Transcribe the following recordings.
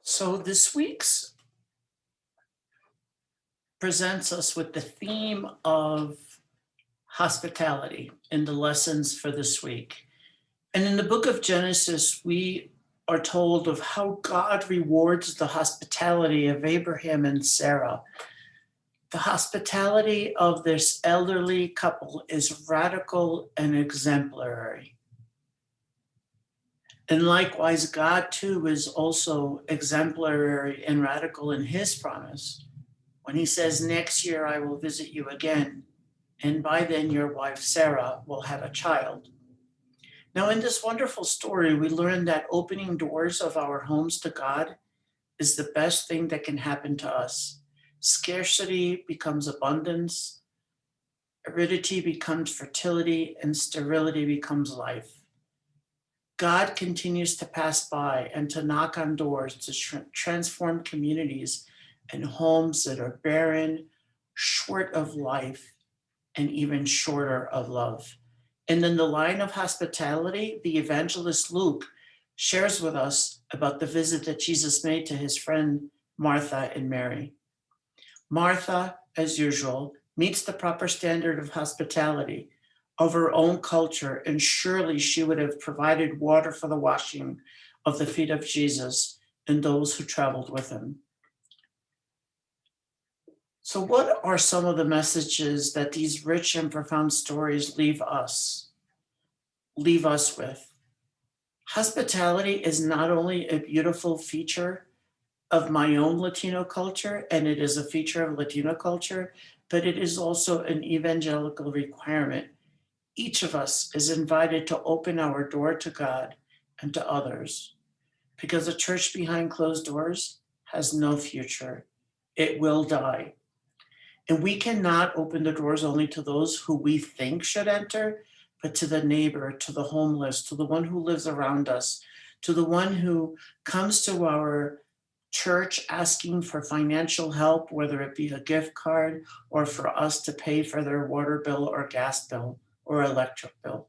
So this week's presents us with the theme of hospitality in the lessons for this week. And in the book of Genesis, we are told of how God rewards the hospitality of Abraham and Sarah. The hospitality of this elderly couple is radical and exemplary. And likewise, God too is also exemplary and radical in his promise when he says, "Next year I will visit you again, and by then your wife Sarah will have a child." Now, in this wonderful story, we learn that opening doors of our homes to God is the best thing that can happen to us. Scarcity becomes abundance, aridity becomes fertility, and sterility becomes life. God continues to pass by and to knock on doors to transform communities and homes that are barren, short of life, and even shorter of love. And in the line of hospitality, the evangelist Luke shares with us about the visit that Jesus made to his friend Martha and Mary. Martha, as usual, meets the proper standard of hospitality of her own culture, and surely she would have provided water for the washing of the feet of Jesus and those who traveled with him. So, what are some of the messages that these rich and profound stories leave us with? Hospitality is not only a beautiful feature of my own Latino culture, and it is a feature of Latino culture, but it is also an evangelical requirement. Each of us is invited to open our door to God and to others, because a church behind closed doors has no future. It will die. And we cannot open the doors only to those who we think should enter, but to the neighbor, to the homeless, to the one who lives around us, to the one who comes to our church asking for financial help, whether it be a gift card or for us to pay for their water bill or gas bill or electric bill.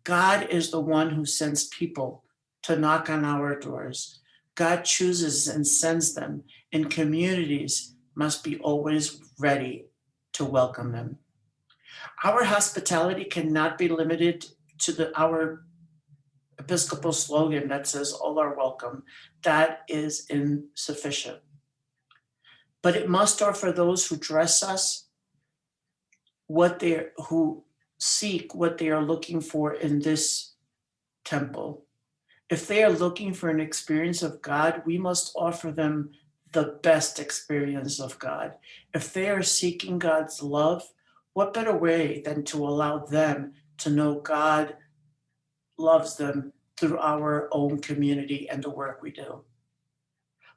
God is the one who sends people to knock on our doors. God chooses and sends them, and communities must be always ready to welcome them. Our hospitality cannot be limited to our Episcopal slogan that says, "All are welcome." That is insufficient. But it must offer those who dress us who seek what they are looking for in this temple. If they are looking for an experience of God, we must offer them the best experience of God. If they are seeking God's love, what better way than to allow them to know God loves them through our own community and the work we do?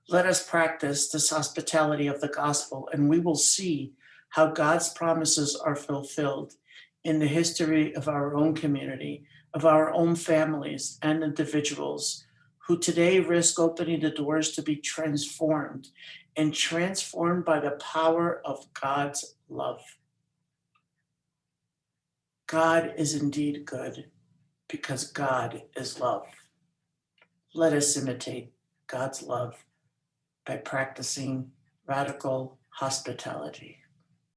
Let us practice this hospitality of the gospel, and we will see how God's promises are fulfilled in the history of our own community, of our own families and individuals who today risk opening the doors to be transformed and transformed by the power of God's love. God is indeed good because God is love. Let us imitate God's love by practicing radical hospitality.